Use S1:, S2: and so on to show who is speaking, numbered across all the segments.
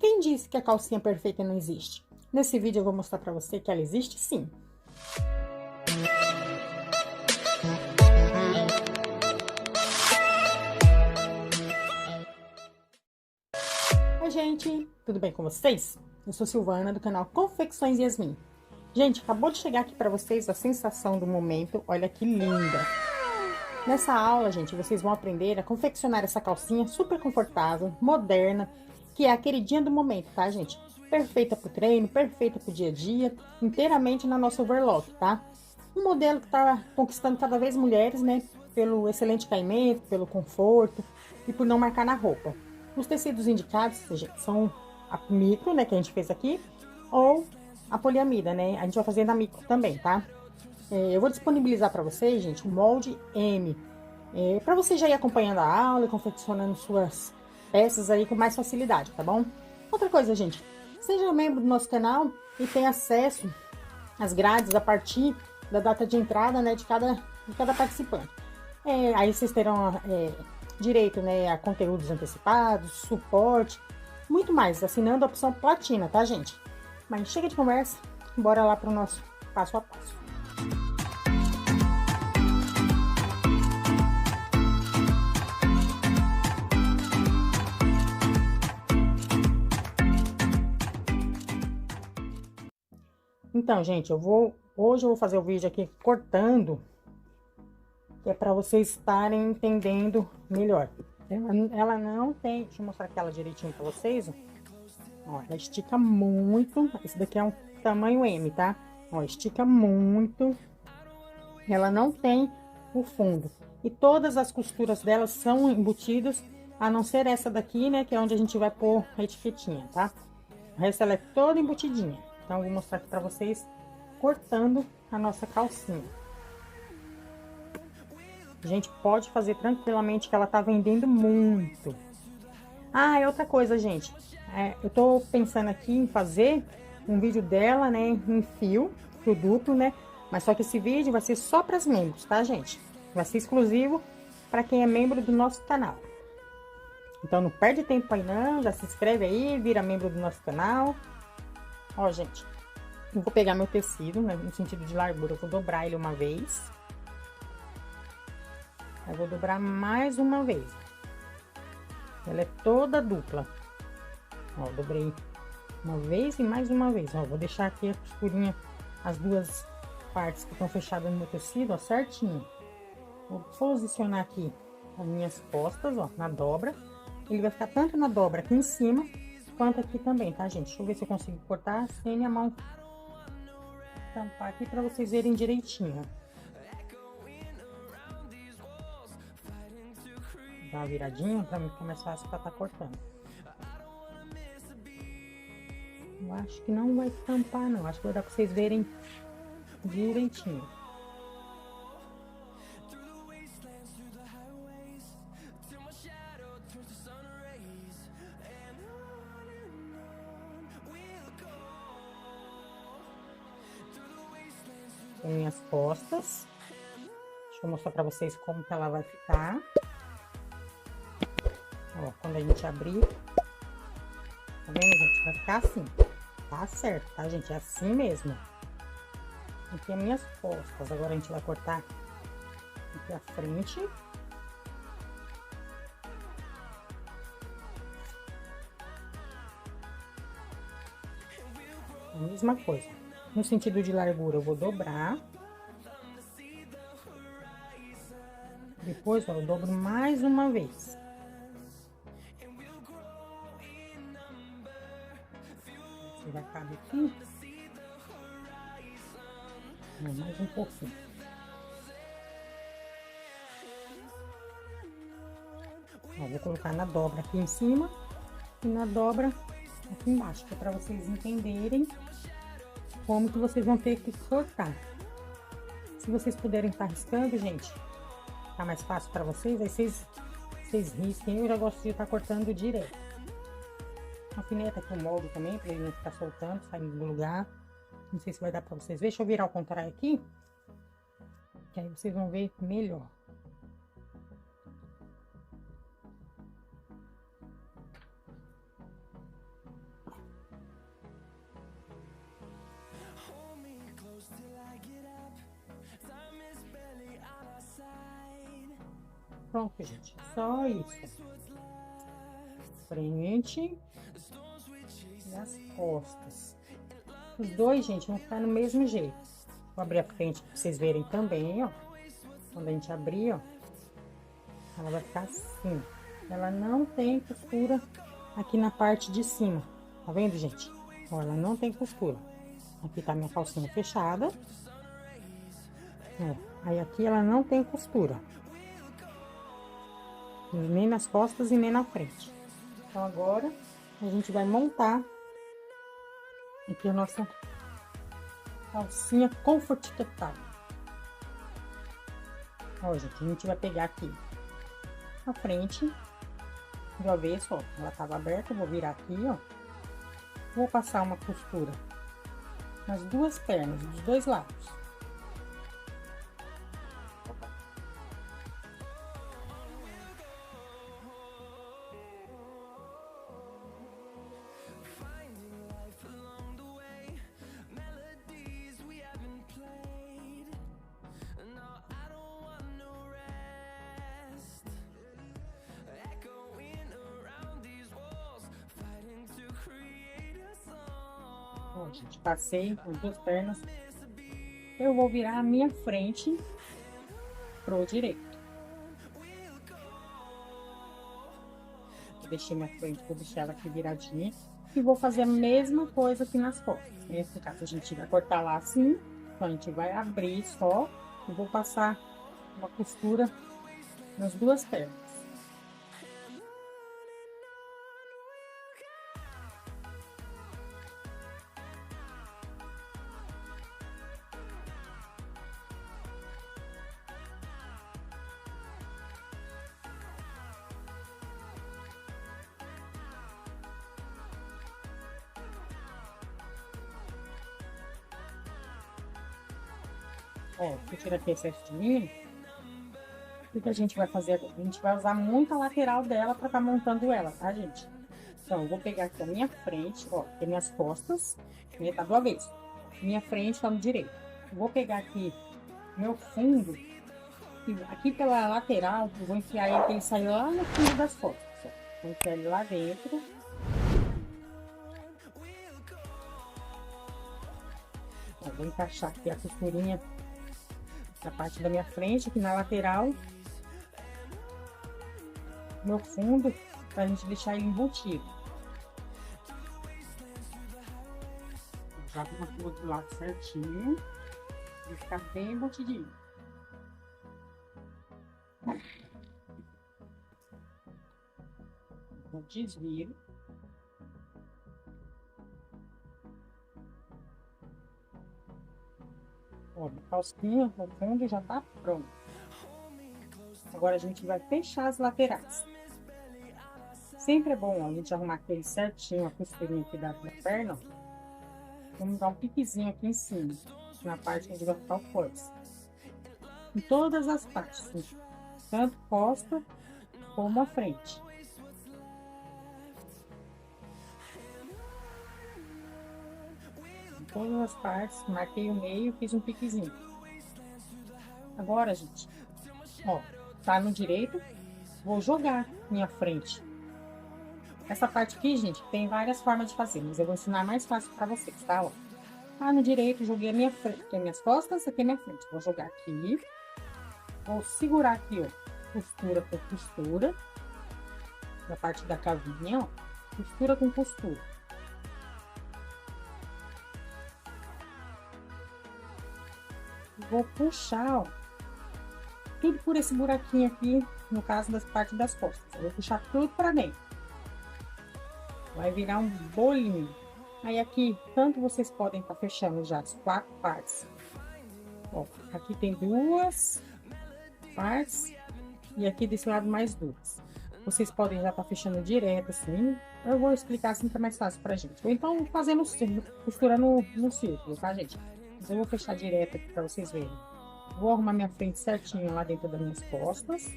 S1: Quem disse que a calcinha perfeita não existe? Nesse vídeo eu vou mostrar pra você que ela existe sim. Oi gente, tudo bem com vocês? Eu sou Silvana do canal Confecções Yasmin. Gente, acabou de chegar aqui pra vocês a sensação do momento, olha que linda! Nessa aula, gente, vocês vão aprender a confeccionar essa calcinha super confortável, moderna, que é a queridinha do momento, tá, gente? Perfeita pro treino, perfeita pro dia a dia, inteiramente na nossa overlock, tá? Um modelo que tá conquistando cada vez mulheres, né? Pelo excelente caimento, pelo conforto e por não marcar na roupa. Os tecidos indicados, gente, são a micro, né, que a gente fez aqui, ou a poliamida, né? A gente vai fazer na micro também, tá? Eu vou disponibilizar para vocês, gente, o molde M. Para você já ir acompanhando a aula e confeccionando suas peças aí com mais facilidade, tá bom? Outra coisa, gente, seja membro do nosso canal e tenha acesso às grades a partir da data de entrada, né, de cada participante. Aí vocês terão direito, né, a conteúdos antecipados, suporte, muito mais, assinando a opção platina, tá, gente? Mas chega de conversa, bora lá para o nosso passo a passo. Então, gente, hoje eu vou fazer o vídeo aqui cortando, que é para vocês estarem entendendo melhor. Ela não tem, deixa eu mostrar aqui ela direitinho para vocês, ó, ela estica muito, esse daqui é um tamanho M, tá? Ó, estica muito, ela não tem o fundo, e todas as costuras dela são embutidas, a não ser essa daqui, né, que é onde a gente vai pôr a etiquetinha, tá? O resto ela é toda embutidinha. Então, eu vou mostrar aqui pra vocês cortando a nossa calcinha. A gente pode fazer tranquilamente, que ela tá vendendo muito. Ah, e outra coisa, gente. Eu tô pensando aqui em fazer um vídeo dela, né, em fio duplo, né? Mas só que esse vídeo vai ser só para os membros, tá, gente? Vai ser exclusivo para quem é membro do nosso canal. Então, não perde tempo aí não, já se inscreve aí, vira membro do nosso canal. Ó, gente, eu vou pegar meu tecido, né, no sentido de largura, eu vou dobrar ele uma vez. Eu vou dobrar mais uma vez. Ela é toda dupla. Ó, dobrei uma vez e mais uma vez. Ó, vou deixar aqui a costurinha, as duas partes que estão fechadas no meu tecido, ó, certinho. Vou posicionar aqui as minhas costas, ó, na dobra. Ele vai ficar tanto na dobra aqui em cima, quanto aqui também, tá, gente? Deixa eu ver se eu consigo cortar sem minha mão tampar aqui pra vocês verem direitinho. Dá uma viradinha pra mim ficar mais fácil pra tá cortando. Eu acho que não vai tampar, não. Acho que vai dar pra vocês verem direitinho. Tem minhas costas. Deixa eu mostrar pra vocês como que ela vai ficar. Ó, quando a gente abrir. Tá vendo, gente? Vai ficar assim. Tá certo, tá, gente? É assim mesmo. Aqui é minhas costas. Agora a gente vai cortar aqui a frente. A mesma coisa. No sentido de largura, eu vou dobrar. Depois, ó, eu dobro mais uma vez. Você vai caber aqui. Mais um pouquinho. Ó, vou colocar na dobra aqui em cima e na dobra aqui embaixo, que é pra vocês entenderem como que vocês vão ter que cortar. Se vocês puderem estar riscando, gente, tá mais fácil pra vocês, aí vocês risquem. Eu já gosto de estar cortando direto. Alfineta aqui o molde também, pra ele não ficar soltando, saindo do lugar. Não sei se vai dar pra vocês verem. Deixa eu virar ao contrário aqui, que aí vocês vão ver melhor. Pronto, gente. Só isso. Frente e as costas. Os dois, gente, vão ficar no mesmo jeito. Vou abrir a frente pra vocês verem também, ó. Quando a gente abrir, ó, ela vai ficar assim. Ela não tem costura aqui na parte de cima. Tá vendo, gente? Ó, ela não tem costura. Aqui tá minha calcinha fechada. Ó, aí aqui ela não tem costura. Nem nas costas e nem na frente. Então, agora, a gente vai montar aqui a nossa calcinha Comfort Total. Ó, gente, a gente vai pegar aqui a frente do avesso, ó. Ela tava aberta, eu vou virar aqui, ó. Vou passar uma costura nas duas pernas, dos dois lados. Ó, gente, passei as duas pernas. Eu vou virar a minha frente pro direito. Deixei minha frente, vou deixar ela aqui viradinha. E vou fazer a mesma coisa aqui nas costas. Nesse caso, a gente vai cortar lá assim. Então, a gente vai abrir só. E vou passar uma costura nas duas pernas. Ó, eu tiro aqui excesso de linha. O que a gente vai fazer agora? A gente vai usar muito a lateral dela para estar montando ela, tá, gente? Então, eu vou pegar aqui a minha frente, ó, que é minhas costas, né, tá do avesso. Minha frente tá no direito. Eu vou pegar aqui meu fundo, e aqui pela lateral, eu vou enfiar ele, que ele sai lá no fundo das costas, ó. Vou enfiar ele lá dentro. Ó, vou encaixar aqui a costurinha na parte da minha frente, aqui na lateral. Meu fundo, pra gente deixar ele embutido. Já com a do lado certinho, vai ficar bem embutidinho. Eu desviro. Ó, a calcinha no fundo já tá pronto. Agora a gente vai fechar as laterais. Sempre é bom, ó, a gente arrumar aquele certinho, a costurinha aqui da perna. Vamos dar um piquezinho aqui em cima, na parte onde vai ficar o force. Em todas as partes, assim, tanto costa como a frente. Em todas as partes, marquei o meio, fiz um piquezinho. Agora, gente, ó, tá no direito, vou jogar minha frente. Essa parte aqui, gente, tem várias formas de fazer, mas eu vou ensinar mais fácil pra vocês, tá? Ó, tá no direito, joguei a minha frente, aqui minhas costas, aqui a minha frente. Vou jogar aqui, vou segurar aqui, ó, costura por costura, na parte da cavinha, ó, costura com costura. Vou puxar, ó, tudo por esse buraquinho aqui, no caso das partes das costas. Eu vou puxar tudo pra dentro. Vai virar um bolinho. Aí aqui, tanto vocês podem estar fechando já as 4 partes. Ó, aqui tem 2 partes. E aqui desse lado mais 2. Vocês podem já estar fechando direto assim. Eu vou explicar assim que é mais fácil pra gente. Ou então fazendo costurando no círculo, tá, gente? Mas eu vou fechar direto aqui pra vocês verem. Vou arrumar minha frente certinho lá dentro das minhas costas.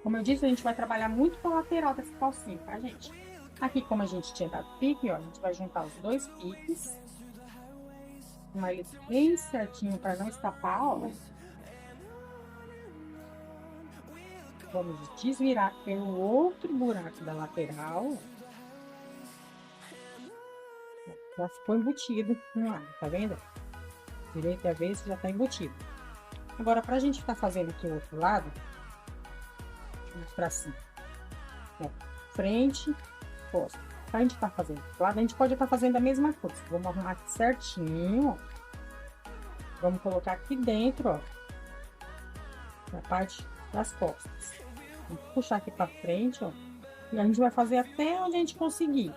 S1: Como eu disse, a gente vai trabalhar muito com a lateral dessa calcinha, tá, gente? Aqui, como a gente tinha dado pique, ó, a gente vai juntar os 2 piques. Arrumar eles bem certinho para não escapar, ó. Vamos desvirar pelo outro buraco da lateral. Já ficou embutido no lado, tá vendo? Direito e avesso já tá embutido. Agora, pra gente estar fazendo aqui o outro lado, deixa eu mostrar assim. Ó, frente, costa. Pra gente estar fazendo o lado, a gente pode estar fazendo a mesma coisa. Vamos arrumar aqui certinho, ó. Vamos colocar aqui dentro, ó, na parte das costas. Vamos puxar aqui pra frente, ó. E a gente vai fazer até onde a gente conseguir.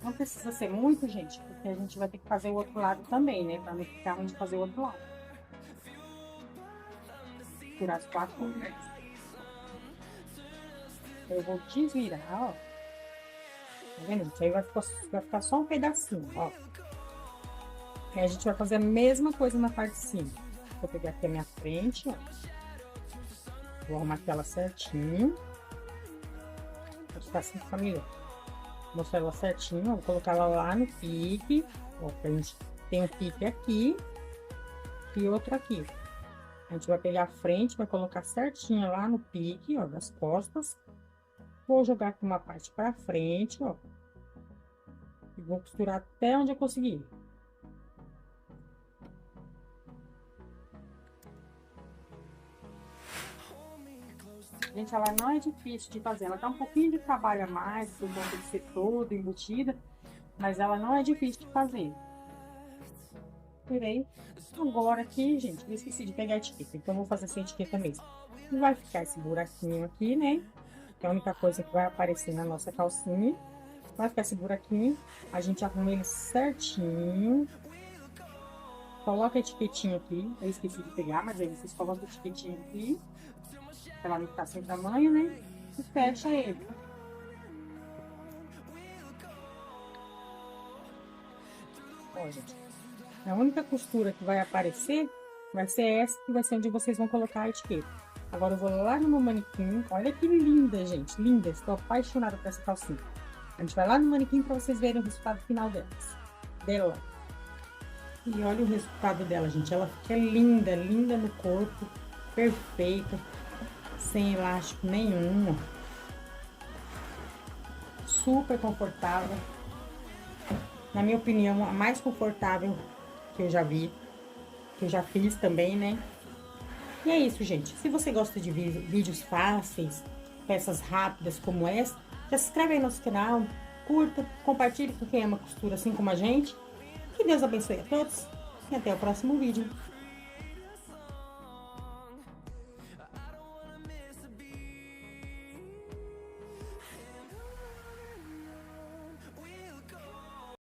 S1: Não precisa ser muito, gente, porque a gente vai ter que fazer o outro lado também, né? Pra não ficar ruim de fazer o outro lado. Tirar as 4 pontas. Eu vou desvirar, ó. Tá vendo, gente? Aí vai ficar só um pedacinho, ó. Aí a gente vai fazer a mesma coisa na parte de cima. Vou pegar aqui a minha frente, ó. Vou arrumar aqui ela certinho. Vou ficar assim, ficar melhor. Mostrar ela certinho, ó. Vou colocar ela lá no pique. Ó, a gente tem um pique aqui e outro aqui. A gente vai pegar a frente, vai colocar certinho lá no pique, ó, das costas. Vou jogar aqui uma parte pra frente, ó. E vou costurar até onde eu conseguir. Gente, ela não é difícil de fazer. Ela dá um pouquinho de trabalho a mais, por conta de ser toda embutida. Mas ela não é difícil de fazer. Tirei. Agora aqui, gente, eu esqueci de pegar a etiqueta. Então, eu vou fazer sem etiqueta mesmo. E vai ficar esse buraquinho aqui, né? Que é a única coisa que vai aparecer na nossa calcinha. Vai ficar esse buraquinho. A gente arruma ele certinho. Coloca a etiquetinha aqui. Eu esqueci de pegar, mas aí vocês colocam a etiquetinha aqui. Pra ela não ficar sem tamanho, né? E fecha ele. Ó, gente. A única costura que vai aparecer vai ser essa, que vai ser onde vocês vão colocar a etiqueta. Agora eu vou lá no meu manequim. Olha que linda, gente. Linda. Estou apaixonada por essa calcinha. A gente vai lá no manequim para vocês verem o resultado final dela. E olha o resultado dela, gente. Ela fica linda, linda no corpo. Perfeita. Sem elástico nenhum. Super confortável. Na minha opinião, a mais confortável que eu já vi. Que eu já fiz também, né? E é isso, gente. Se você gosta de vídeos fáceis, peças rápidas como essa, já se inscreve aí no nosso canal, curta, compartilhe com quem ama costura assim como a gente. Que Deus abençoe a todos e até o próximo vídeo.